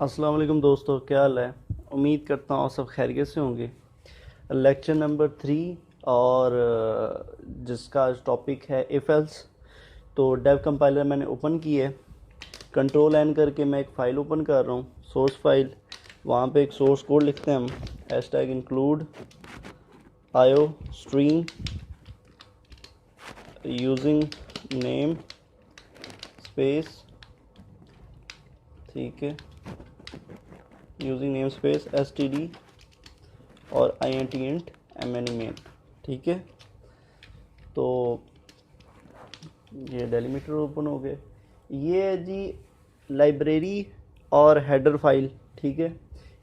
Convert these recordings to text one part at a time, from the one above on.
अस्सलाम वालेकुम दोस्तों, क्या हाल है। उम्मीद करता हूँ आप सब खैरियत से होंगे। लेक्चर नंबर 3 और जिसका आज टॉपिक है इफ एल्स। तो डेव कंपाइलर मैंने ओपन की है। कंट्रोल एन करके मैं एक फ़ाइल ओपन कर रहा हूँ, सोर्स फाइल। वहाँ पे एक सोर्स कोड लिखते हैं हम, हैशटैग इंक्लूड आयो स्ट्रीम यूजिंग नेम स्पेस, ठीक है, यूजिंग नेम स्पेस std और int int many main, ठीक है। तो ये डेलीमीटर ओपन हो गए। ये है जी लाइब्रेरी और हेडर फाइल, ठीक है,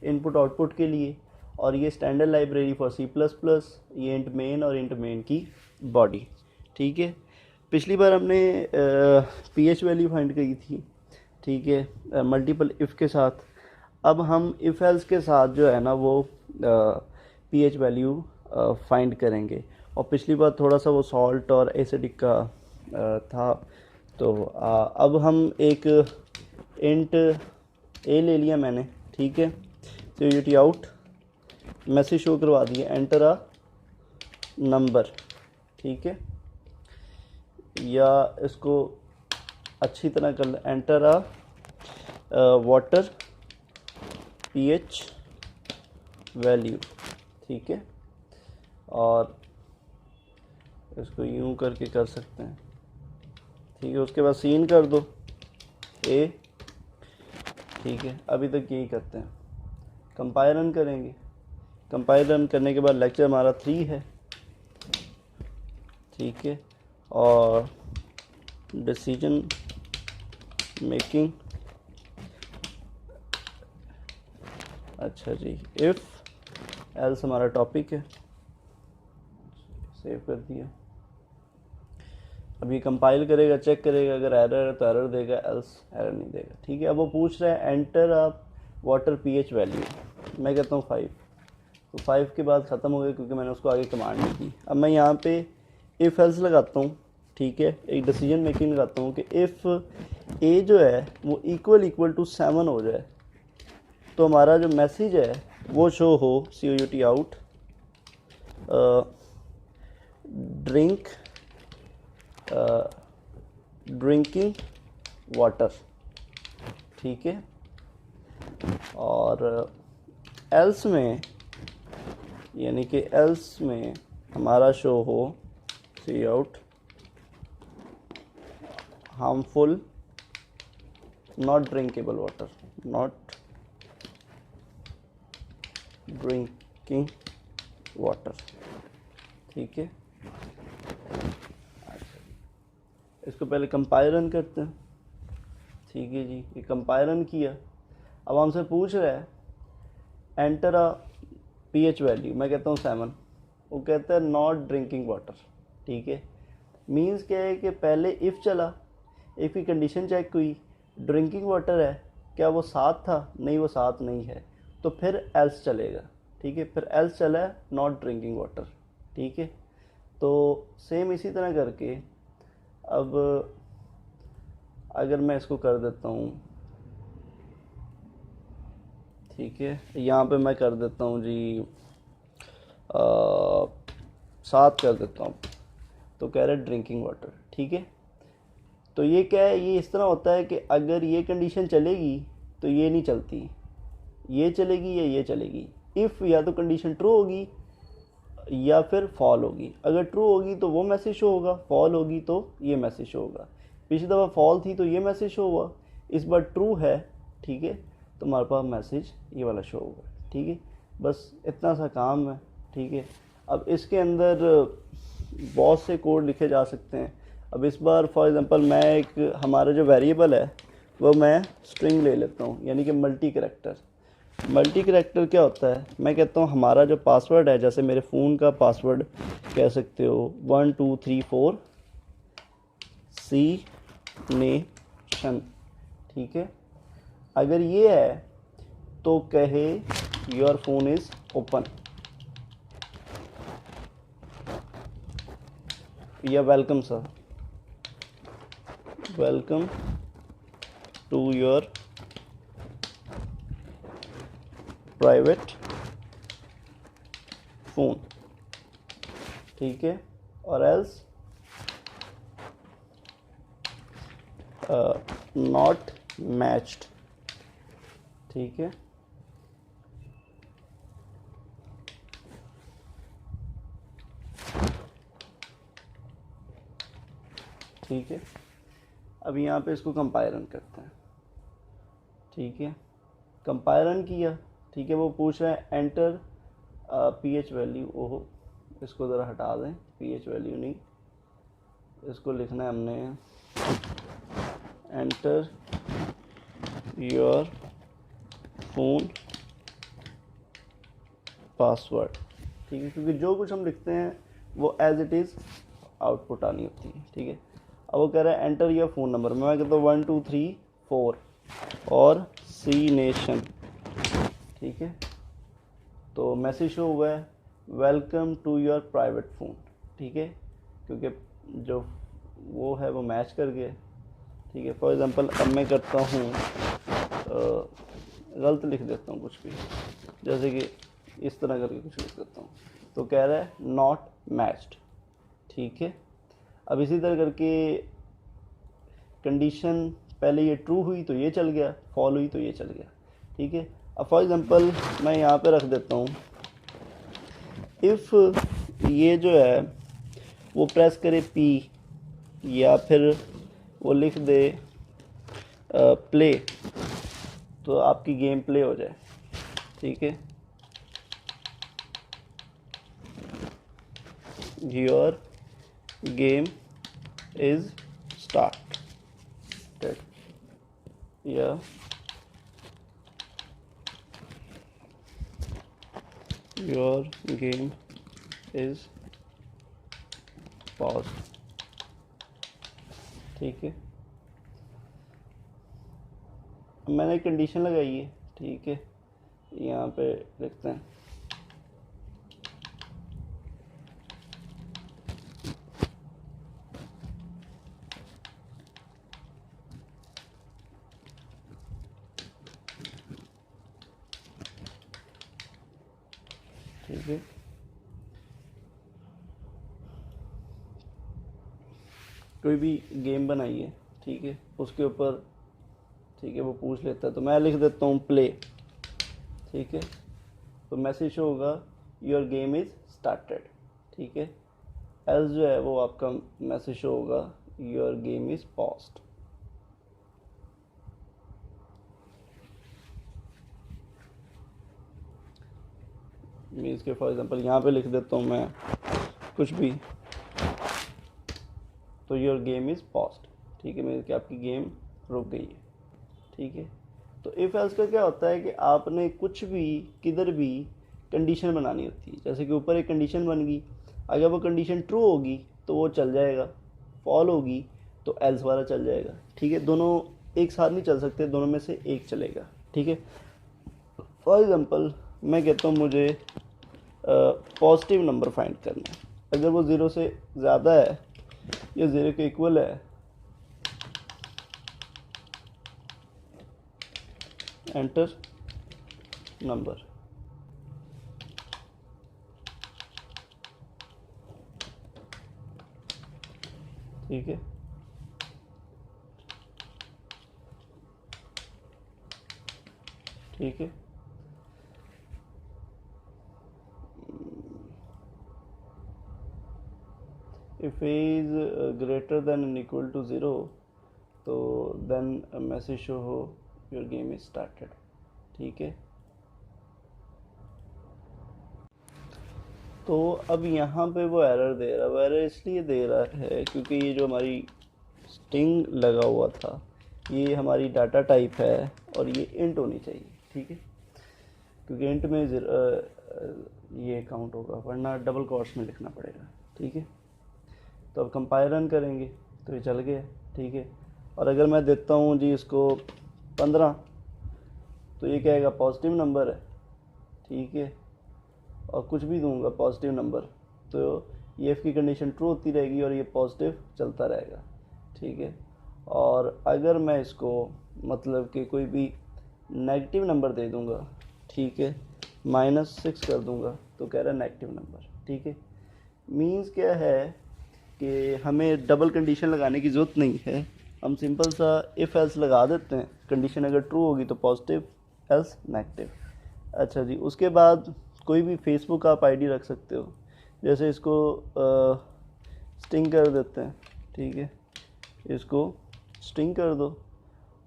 इनपुट आउटपुट के लिए। और ये standard library for C plus plus, ये इंट मेन और इंट मेन की बॉडी, ठीक है। पिछली बार हमने पी एच वैल्यू फाइंड की थी, ठीक है, मल्टीपल इफ़ के साथ। अब हम इफ़ एल्स के साथ जो है ना वो पी एच वैल्यू फाइंड करेंगे। और पिछली बार थोड़ा सा वो सॉल्ट और एसिडिक का था। तो अब हम एक इंट ए ले लिया मैंने, ठीक है। तो यूटी आउट मैसेज शो करवा दिया, एंटर अ नंबर, ठीक है। या इसको अच्छी तरह कर, enter a water pH value, ठीक है। और इसको यूं करके कर सकते हैं, ठीक है। उसके बाद सीन कर दो ए, ठीक है। अभी तक यही करते हैं। कंपाइल रन करेंगे। कंपाइल रन करने के बाद लेक्चर हमारा 3 है, ठीक है। और डिसीजन मेकिंग, अच्छा जी, इफ़ एल्स हमारा टॉपिक है। सेव कर दिया। अभी कंपाइल करेगा, चेक करेगा, अगर एरर है तो एरर देगा, एल्स एरर नहीं देगा, ठीक है। अब वो पूछ रहा है एंटर आप वाटर पीएच वैल्यू, मैं कहता हूँ 5। तो 5 के बाद ख़त्म हो गया क्योंकि मैंने उसको आगे कमांड नहीं दी। अब मैं यहाँ पे इफ़ एल्स लगाता हूँ, ठीक है। एक डिसीजन मेकिंग लगाता हूँ कि इफ़ ए जो है वो इक्वल टू 7 हो जाए तो हमारा जो मैसेज है वो शो हो COUT out drink drinking water, ठीक है। और एल्स में, यानी कि एल्स में हमारा शो हो सी आउट harmful not drinkable water, not drinking water, ठीक है। इसको पहले कंपाइल रन करते हैं, ठीक है जी। ये कंपाइल रन किया। अब हमसे पूछ रहा है एंटर अ पीएच वैल्यू, मैं कहता हूँ 7। वो कहता है नॉट ड्रिंकिंग वाटर, ठीक है। मीन्स क्या है कि पहले इफ़ चला, इफ़ की कंडीशन चेक हुई, ड्रिंकिंग वाटर है, क्या वो 7 था? नहीं, वो 7 नहीं है। तो फिर एल्स चलेगा, ठीक है। फिर एल्स चला है नॉट ड्रिंकिंग वाटर, ठीक है। तो सेम इसी तरह करके अब अगर मैं इसको कर देता हूँ, ठीक है, यहाँ पे मैं कर देता हूँ जी 7 कर देता हूँ। तो कह रहे ड्रिंकिंग वाटर, ठीक है। तो ये क्या है, ये इस तरह होता है कि अगर ये कंडीशन चलेगी तो ये नहीं चलती, ये चलेगी या ये चलेगी। इफ़ या तो कंडीशन ट्रू होगी या फिर फॉल होगी। अगर ट्रू होगी तो वो मैसेज शो होगा, फॉल होगी तो ये मैसेज शो होगा। पिछली दफ़ा फॉल थी तो ये मैसेज शो हुआ, इस बार ट्रू है, ठीक है, तो हमारे पास मैसेज ये वाला शो होगा, ठीक है। बस इतना सा काम है, ठीक है। अब इसके अंदर बहुत से कोड लिखे जा सकते हैं। अब इस बार फॉर एग्जांपल मैं एक, हमारा जो वेरिएबल है वो मैं स्ट्रिंग ले लेता हूँ, यानी कि मल्टी करैक्टर। मल्टी करैक्टर क्या होता है, मैं कहता हूँ हमारा जो पासवर्ड है, जैसे मेरे फ़ोन का पासवर्ड कह सकते हो 1 2 3 4 सी नेशन, ठीक है। अगर ये है तो कहे योर फोन इज़ ओपन, या welcome sir, welcome to your private phone, ठीक है, और एल्स नॉट मैच्ड, ठीक है। ठीक है, अब यहाँ पे इसको कंपायरन करते हैं, ठीक है। कंपायरन किया, ठीक है, वो पूछ रहा है एंटर पीएच वैल्यू। ओहो, इसको ज़रा हटा दें, पीएच वैल्यू नहीं, इसको लिखना है हमने एंटर योर फ़ोन पासवर्ड, ठीक है, क्योंकि जो कुछ हम लिखते हैं वो एज इट इज़ आउटपुट आनी होती है, ठीक है। अब वो कह रहा है एंटर योर फ़ोन नंबर, मैं कहता हूँ 1 2 3 4 और सी नेशन, ठीक है। तो मैसेज शो हुआ है welcome to your private phone, ठीक है, क्योंकि जो वो है वो मैच कर गया, ठीक है। फॉर एग्ज़ाम्पल अब मैं करता हूँ गलत लिख देता हूँ कुछ भी, जैसे कि इस तरह करके कुछ लिख देता हूँ, तो कह रहा है नॉट मैच्ड, ठीक है। अब इसी तरह करके कंडीशन पहले ये ट्रू हुई तो ये चल गया, फॉल हुई तो ये चल गया, ठीक है। अब फॉर एग्ज़ाम्पल मैं यहाँ पे रख देता हूँ इफ़ ये जो है वो प्रेस करे पी या फिर वो लिख दे प्ले, तो आपकी गेम प्ले हो जाए, ठीक है। योर गेम इज स्टार्टेड या योर गेम इज पॉज, ठीक है। मैंने कंडीशन लगाई है, ठीक है, यहाँ पे लिखते हैं ठीक है। कोई भी गेम बनाइए, ठीक है, उसके ऊपर, ठीक है, वो पूछ लेता है, तो मैं लिख देता हूँ प्ले, ठीक है। तो मैसेज शो होगा योर गेम इज़ स्टार्टेड, ठीक है। एल्स जो है वो आपका मैसेज शो होगा your game is paused, means के फॉर एग्जांपल यहाँ पे लिख देता हूँ मैं कुछ भी, तो योर गेम इज़ पॉज्ड, ठीक है, मीन्स कि आपकी गेम रुक गई है, ठीक है। तो इफ़ एल्स का क्या होता है कि आपने कुछ भी किधर भी कंडीशन बनानी होती है, जैसे कि ऊपर एक कंडीशन बन गई, अगर वो कंडीशन ट्रू होगी तो वो चल जाएगा, फॉल होगी तो एल्स वाला चल जाएगा, ठीक है। दोनों एक साथ नहीं चल सकते, दोनों में से एक चलेगा, ठीक है। फॉर एग्ज़ाम्पल मैं कहता हूँ मुझे पॉजिटिव नंबर फाइंड करना है, अगर वो 0 से ज़्यादा है या 0 के इक्वल है, एंटर नंबर, ठीक है। ठीक है, if is greater than equal to 0, तो देन मैसेज शो हो योर गेम इज स्टार्टेड, ठीक है। तो अब यहाँ पे वो एरर दे रहा है, वो एरर इसलिए दे रहा है क्योंकि ये जो हमारी स्ट्रिंग लगा हुआ था ये हमारी डाटा टाइप है और ये इंट होनी चाहिए, ठीक है, क्योंकि इंट में ये काउंट होगा, वरना डबल कोट्स में लिखना पड़ेगा, ठीक है। तो अब कंपाइल रन करेंगे तो ये चल गया, ठीक है। और अगर मैं देता हूँ जी इसको 15, तो ये कहेगा पॉजिटिव नंबर है, ठीक है, और कुछ भी दूंगा पॉजिटिव नंबर, तो ये एफ की कंडीशन ट्रू होती रहेगी और ये पॉजिटिव चलता रहेगा, ठीक है। और अगर मैं इसको मतलब कि कोई भी नेगेटिव नंबर दे दूंगा, ठीक है, -6 कर दूंगा तो कह रहा है नेगेटिव नंबर। ठीक है, मीन्स क्या है कि हमें डबल कंडीशन लगाने की ज़रूरत नहीं है, हम सिंपल सा इफ़ एल्स लगा देते हैं। कंडीशन अगर ट्रू होगी तो पॉजिटिव, एल्स नेगेटिव। अच्छा जी, उसके बाद कोई भी फेसबुक आप आईडी रख सकते हो, जैसे इसको स्ट्रिंग कर देते हैं। ठीक है, इसको स्ट्रिंग कर दो,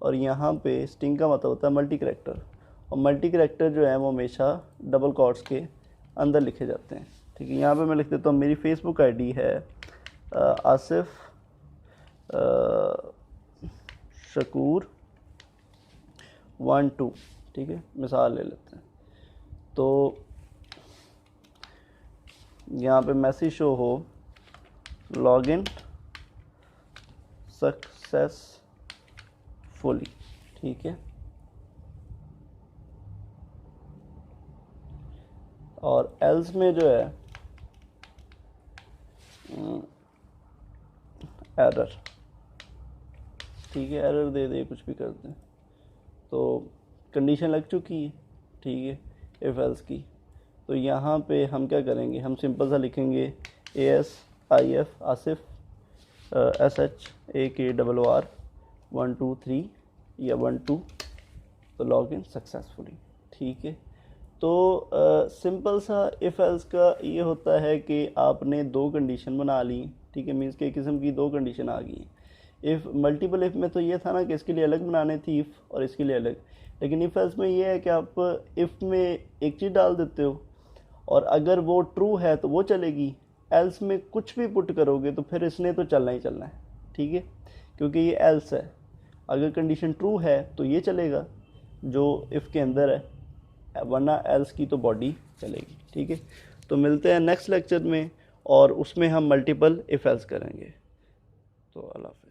और यहाँ पे स्ट्रिंग का मतलब होता है मल्टी करैक्टर, और मल्टी करैक्टर जो है वो हमेशा डबल कोट्स के अंदर लिखे जाते हैं। ठीक है, यहाँ पे मैं लिख देता हूँ मेरी फेसबुक आईडी है आसिफ शकूर 1 2। ठीक है, मिसाल ले लेते हैं, तो यहाँ पे मैसेज शो हो लॉगिन सक्सेसफुली। ठीक है, और एल्स में जो है एरर। ठीक है, एरर दे दे, कुछ भी कर दें, तो कंडीशन लग चुकी है। ठीक है, इफ एल्स की, तो यहाँ पे हम क्या करेंगे, हम सिंपल सा लिखेंगे ASIF आसिफ SHAKOR 1 2 3 या 1 2, तो लॉग इन सक्सेसफुली। ठीक है, तो सिंपल सा इफ़ एल्स का ये होता है कि आपने 2 कंडीशन बना ली। ठीक है, मीन्स के एक किस्म की 2 कंडीशन आ गई। इफ़ मल्टीपल इफ़ में तो ये था ना कि इसके लिए अलग बनाने थी इफ़ और इसके लिए अलग, लेकिन इफ़ एल्स में ये है कि आप इफ़ में एक चीज़ डाल देते हो, और अगर वो ट्रू है तो वो चलेगी, एल्स में कुछ भी पुट करोगे तो फिर इसने तो चलना ही चलना है। ठीक है, क्योंकि ये एल्स है, अगर कंडीशन ट्रू है तो ये चलेगा जो इफ़ के अंदर है, वरना एल्स की तो बॉडी चलेगी। ठीक है, तो मिलते हैं नेक्स्ट लेक्चर में, और उसमें हम मल्टीपल इफ़ एल्स करेंगे। तो अल्लाह हाफ़िज़।